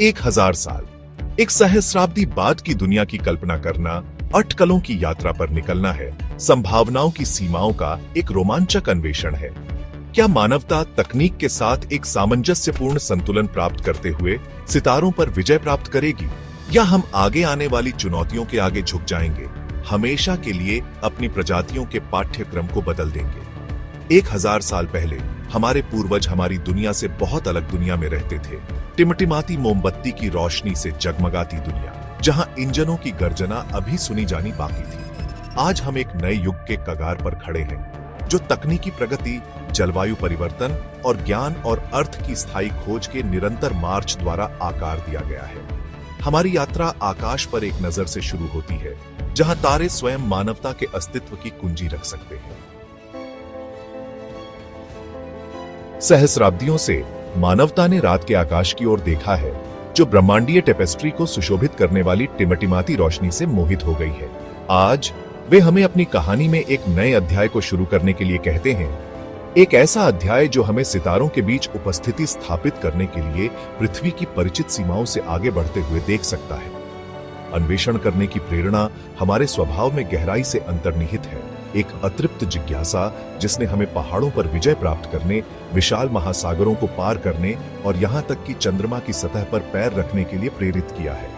1000 साल, एक सहस्राब्दी बाद की दुनिया की कल्पना करना, अटकलों की यात्रा पर निकलना है, संभावनाओं की सीमाओं का एक रोमांचक अन्वेषण है। क्या मानवता तकनीक के साथ एक सामंजस्यपूर्ण संतुलन प्राप्त करते हुए सितारों पर विजय प्राप्त करेगी, या हम आगे आने वाली चुनौतियों के आगे झुक जाएंगे, हमेशा के लिए अपनी प्रजातियों के पाठ्यक्रम को बदल देंगे? 1000 साल पहले हमारे पूर्वज हमारी दुनिया से बहुत अलग दुनिया में रहते थे। टिमटिमाती मोमबत्ती की रोशनी से जगमगाती दुनिया, जहां इंजनों की गर्जना अभी सुनी जानी बाकी थी। आज हम एक नए युग के कगार पर खड़े हैं, जो तकनीकी प्रगति, जलवायु परिवर्तन और ज्ञान और अर्थ की स्थायी खोज के निरंतर मार्च द्वारा आकार दिया गया है। हमारी यात्रा आकाश पर एक नजर से शुरू होती है, जहां तारे स्वयं मानवता के अस्तित्व की कुंजी रख सकते हैं। सहस्राब्दियों से मानवता ने रात के आकाश की ओर देखा है, जो ब्रह्मांडीय टेपेस्ट्री को सुशोभित करने वाली टिमटिमाती रोशनी से मोहित हो गई है। आज वे हमें अपनी कहानी में एक नए अध्याय को शुरू करने के लिए कहते हैं, एक ऐसा अध्याय जो हमें सितारों के बीच उपस्थिति स्थापित करने के लिए पृथ्वी की परिचित सीमाओं से आगे बढ़ते हुए देख सकता है। अन्वेषण करने की प्रेरणा हमारे स्वभाव में गहराई से अंतर्निहित है, एक अतृप्त जिज्ञासा जिसने हमें पहाड़ों पर विजय प्राप्त करने, विशाल महासागरों को पार करने और यहां तक कि चंद्रमा की सतह पर पैर रखने के लिए प्रेरित किया है।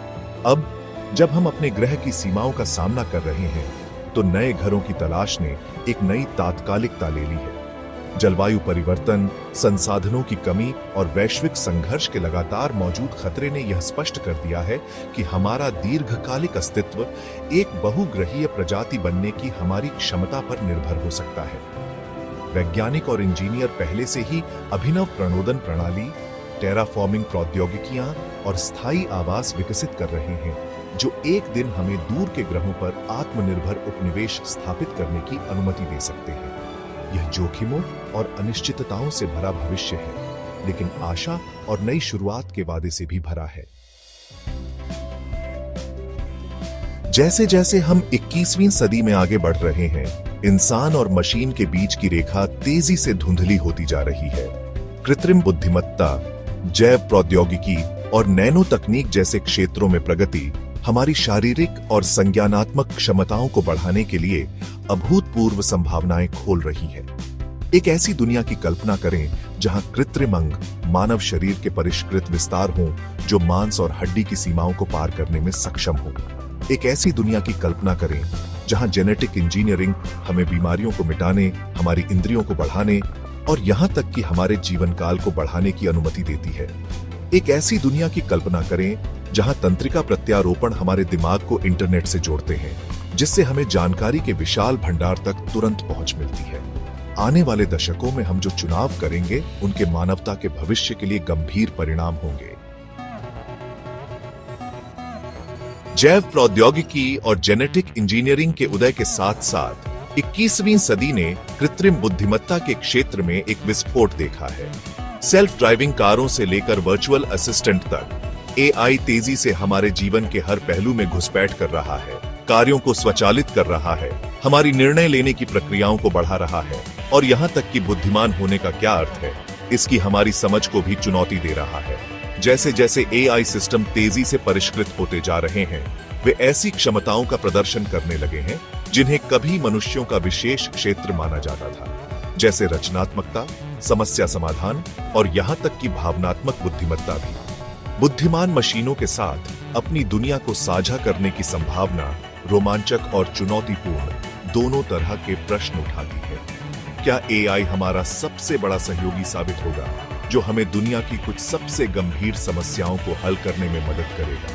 अब जब हम अपने ग्रह की सीमाओं का सामना कर रहे हैं, तो नए घरों की तलाश ने एक नई तात्कालिकता ले ली है। जलवायु परिवर्तन, संसाधनों की कमी और वैश्विक संघर्ष के लगातार मौजूद खतरे ने यह स्पष्ट कर दिया है कि हमारा दीर्घकालिक अस्तित्व एक बहुग्रहीय प्रजाति बनने की हमारी क्षमता पर निर्भर हो सकता है। वैज्ञानिक और इंजीनियर पहले से ही अभिनव प्रणोदन प्रणाली, टेराफॉर्मिंग प्रौद्योगिकियां और स्थायी आवास विकसित कर रहे हैं, जो एक दिन हमें दूर के ग्रहों पर आत्मनिर्भर उपनिवेश स्थापित करने की अनुमति दे सकते हैं। यह जोखिमों और अनिश्चितताओं से भरा भविष्य है, लेकिन आशा और नई शुरुआत के वादे से भी भरा है। जैसे जैसे हम 21वीं सदी में आगे बढ़ रहे हैं, इंसान और मशीन के बीच की रेखा तेजी से धुंधली होती जा रही है। कृत्रिम बुद्धिमत्ता, जैव प्रौद्योगिकी और नैनो तकनीक जैसे क्षेत्रों में प्रगति हमारी शारीरिक और संज्ञानात्मक क्षमताओं को बढ़ाने के लिए अभूतपूर्व संभावनाएं खोल रही है। एक ऐसी दुनिया की कल्पना करें जहां कृत्रिम अंग मानव शरीर के परिष्कृत विस्तार हों, जो मांस और हड्डी की सीमाओं को पार करने में सक्षम हो। एक ऐसी दुनिया की कल्पना करें जहां जेनेटिक इंजीनियरिंग हमें बीमारियों को मिटाने, हमारी इंद्रियों को बढ़ाने और यहां तक कि हमारे जीवन काल को बढ़ाने की अनुमति देती है। एक ऐसी दुनिया की कल्पना करें जहां तंत्रिका प्रत्यारोपण हमारे दिमाग को इंटरनेट से जोड़ते हैं, जिससे हमें जानकारी के विशाल भंडार तक तुरंत पहुंच मिलती है। आने वाले दशकों में हम जो चुनाव करेंगे, उनके मानवता के भविष्य के लिए गंभीर परिणाम होंगे। जैव प्रौद्योगिकी और जेनेटिक इंजीनियरिंग के उदय के साथ साथ 21वीं सदी ने कृत्रिम बुद्धिमत्ता के क्षेत्र में एक विस्फोट देखा है। सेल्फ ड्राइविंग कारों से लेकर वर्चुअल असिस्टेंट तक एआई तेजी से हमारे जीवन के हर पहलू में घुसपैठ कर रहा है, कार्यों को स्वचालित कर रहा है, हमारी निर्णय लेने की प्रक्रियाओं को बढ़ा रहा है और यहां तक कि बुद्धिमान होने का क्या अर्थ है, इसकी हमारी समझ को भी चुनौती दे रहा है। जैसे जैसे एआई सिस्टम तेजी से परिष्कृत होते जा रहे हैं, वे ऐसी क्षमताओं का प्रदर्शन करने लगे हैं जिन्हें कभी मनुष्यों का विशेष क्षेत्र माना जाता था, जैसे रचनात्मकता, समस्या समाधान और यहां तक कि भावनात्मक बुद्धिमत्ता भी। बुद्धिमान मशीनों के साथ अपनी दुनिया को साझा करने की संभावना रोमांचक और चुनौतीपूर्ण दोनों तरह के प्रश्न उठाती है। क्या एआई हमारा सबसे बड़ा सहयोगी साबित होगा, जो हमें दुनिया की कुछ सबसे गंभीर समस्याओं को हल करने में मदद करेगा,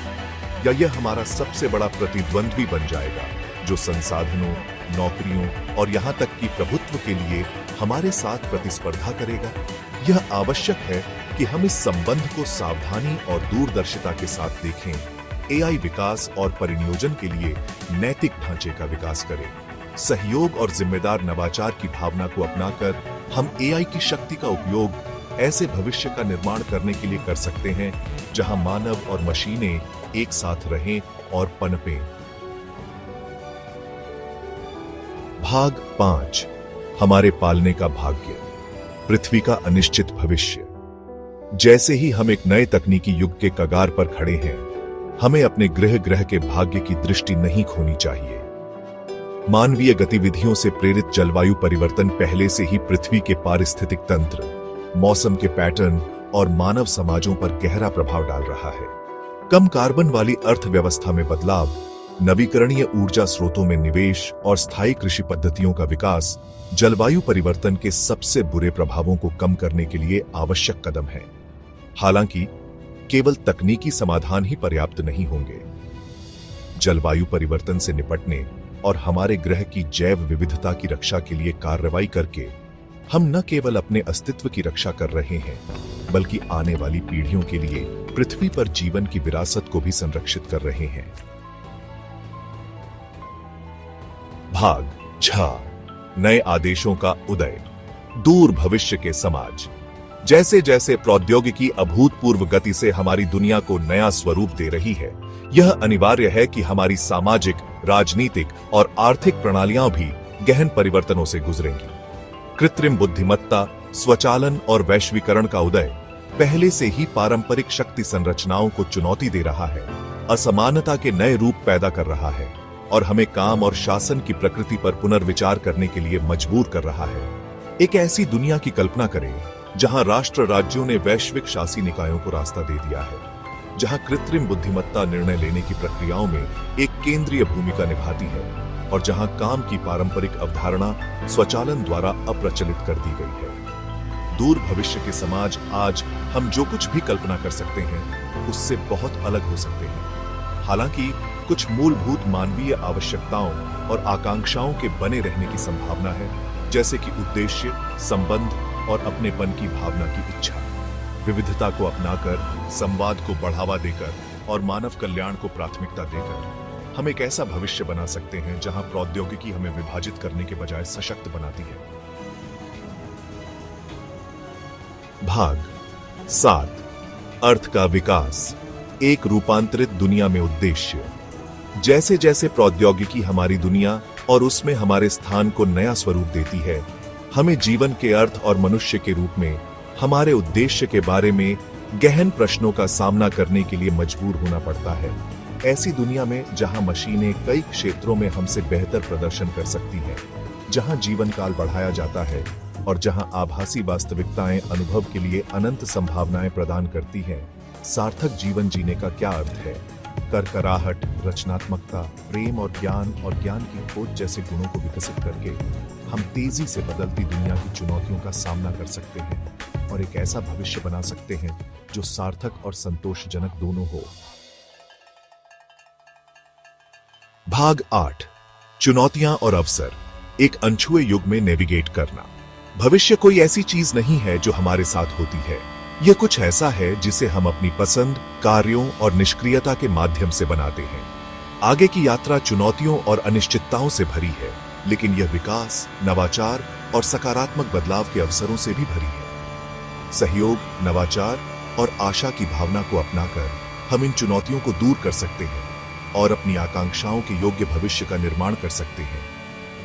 या यह हमारा सबसे बड़ा प्रतिद्वंद्वी बन जाएगा, जो संसाधनों, नौकरियों और यहां तक कि प्रभुत्व के लिए हमारे साथ प्रतिस्पर्धा करेगा? यह आवश्यक है कि हम इस संबंध को सावधानी और दूरदर्शिता के साथ देखें। एआई विकास और परिनियोजन के लिए नैतिक ढांचे का विकास करें। सहयोग और जिम्मेदार नवाचार की भावना को अपनाकर हम एआई की शक्ति का उपयोग ऐसे भविष्य का निर्माण करने के लिए कर सकते हैं जहां मानव और मशीनें एक साथ रहें और पनपें। भाग 5, हमारे पालने का भाग्य, पृथ्वी का अनिश्चित भविष्य। जैसे ही हम एक नए तकनीकी युग के कगार पर खड़े हैं, हमें अपने ग्रह के भाग्य की दृष्टि नहीं खोनी चाहिए। मानवीय गतिविधियों से प्रेरित जलवायु परिवर्तन पहले से ही पृथ्वी के पारिस्थितिक तंत्र, मौसम के पैटर्न और मानव समाजों पर गहरा प्रभाव डाल रहा है। कम कार्बन वाली अर्थव्यवस्था में बदलाव, नवीकरणीय ऊर्जा स्रोतों में निवेश और स्थायी कृषि पद्धतियों का विकास जलवायु परिवर्तन के सबसे बुरे प्रभावों को कम करने के लिए आवश्यक कदम है। हालांकि केवल तकनीकी समाधान ही पर्याप्त नहीं होंगे। जलवायु परिवर्तन से निपटने और हमारे ग्रह की जैव विविधता की रक्षा के लिए कार्रवाई करके हम न केवल अपने अस्तित्व की रक्षा कर रहे हैं, बल्कि आने वाली पीढ़ियों के लिए पृथ्वी पर जीवन की विरासत को भी संरक्षित कर रहे हैं। भाग 6, नए आदेशों का उदय। दूर भविष्य के समाज। जैसे जैसे प्रौद्योगिकी अभूतपूर्व गति से हमारी दुनिया को नया स्वरूप दे रही है, यह अनिवार्य है कि हमारी सामाजिक, राजनीतिक और आर्थिक प्रणालियां भी गहन परिवर्तनों से गुजरेंगी। कृत्रिम बुद्धिमत्ता, स्वचालन और वैश्वीकरण का उदय पहले से ही पारंपरिक शक्ति संरचनाओं को चुनौती दे रहा है, असमानता के नए रूप पैदा कर रहा है और हमें काम और शासन की प्रकृति पर पुनर्विचार करने के लिए मजबूर कर रहा है। एक ऐसी दुनिया की कल्पना करें जहां राष्ट्र राज्यों ने वैश्विक शासी निकायों को रास्ता दे दिया है, जहां कृत्रिम बुद्धिमत्ता निर्णय लेने की प्रक्रियाओं में एक केंद्रीय भूमिका निभाती है और जहां काम की पारंपरिक अवधारणा स्वचालन द्वारा अप्रचलित कर दी गई है। दूर भविष्य के समाज आज हम जो कुछ भी कल्पना कर सकते हैं उससे बहुत अलग हो सकते हैं। हालांकि कुछ मूलभूत मानवीय आवश्यकताओं और आकांक्षाओं के बने रहने की संभावना है, जैसे कि उद्देश्य, संबंध और अपनेपन की भावना की इच्छा। विविधता को अपनाकर, संवाद को बढ़ावा देकर और मानव कल्याण को प्राथमिकता देकर हम एक ऐसा भविष्य बना सकते हैं जहां प्रौद्योगिकी हमें विभाजित करने के बजाय सशक्त बनाती है। भाग 7, अर्थ का विकास। एक रूपांतरित दुनिया में उद्देश्य। जैसे जैसे प्रौद्योगिकी हमारी दुनिया और उसमें हमारे स्थान को नया स्वरूप देती है, हमें जीवन के अर्थ और मनुष्य के रूप में हमारे उद्देश्य के बारे में गहन प्रश्नों का सामना करने के लिए मजबूर होना पड़ता है। ऐसी दुनिया में जहां मशीनें कई क्षेत्रों में हमसे बेहतर प्रदर्शन कर सकती हैं, जहां जीवन काल बढ़ाया जाता है और जहां आभासी वास्तविकताएं अनुभव के लिए अनंत संभावनाएं प्रदान करती हैं, सार्थक जीवन जीने का क्या अर्थ है? करकराहट, रचनात्मकता, प्रेम और ज्ञान की खोज जैसे गुणों को विकसित करके हम तेजी से बदलती दुनिया की चुनौतियों का सामना कर सकते हैं और एक ऐसा भविष्य बना सकते हैं जो सार्थक और संतोषजनक दोनों हो। भाग 8, चुनौतियां और अवसर। एक अनछुए युग में नेविगेट करना। भविष्य कोई ऐसी चीज नहीं है जो हमारे साथ होती है। यह कुछ ऐसा है जिसे हम अपनी पसंद, कार्यों और निष्क्रियता के माध्यम से बनाते हैं। आगे की यात्रा चुनौतियों और अनिश्चितताओं से भरी है, लेकिन यह विकास, नवाचार और सकारात्मक बदलाव के अवसरों से भी भरी है। सहयोग, नवाचार और आशा की भावना को अपनाकर हम इन चुनौतियों को दूर कर सकते हैं और अपनी आकांक्षाओं के योग्य भविष्य का निर्माण कर सकते हैं।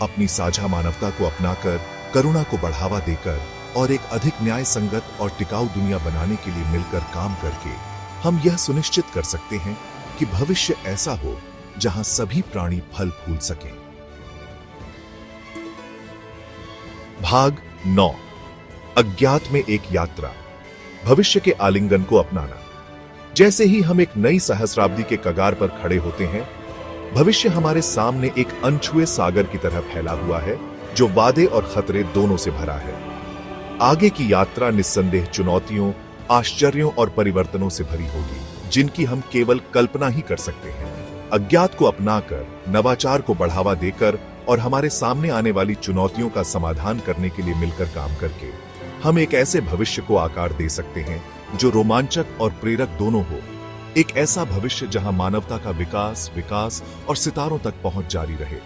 अपनी साझा मानवता को अपनाकर, करुणा को बढ़ावा देकर और एक अधिक न्याय संगत और टिकाऊ दुनिया बनाने के लिए मिलकर काम करके हम यह सुनिश्चित कर सकते हैं कि भविष्य ऐसा हो जहां सभी प्राणी फल फूल सकें। भाग 9, अज्ञात में एक यात्रा। भविष्य के आलिंगन को अपनाना। जैसे ही हम एक नई सहस्राब्दी के कगार पर खड़े होते हैं, भविष्य हमारे सामने एक अनछुए सागर की तरह फैला हुआ है जो वादे और खतरे दोनों से भरा है। आगे की यात्रा निस्संदेह चुनौतियों, आश्चर्यों और परिवर्तनों से भरी होगी, जिनकी हम केवल कल्पना ही कर सकते हैं। अज्ञात को अपनाकर, नवाचार को बढ़ावा देकर और हमारे सामने आने वाली चुनौतियों का समाधान करने के लिए मिलकर काम करके हम एक ऐसे भविष्य को आकार दे सकते हैं जो रोमांचक और प्रेरक दोनों हो। एक ऐसा भविष्य जहां मानवता का विकास और सितारों तक पहुंच जारी रहे।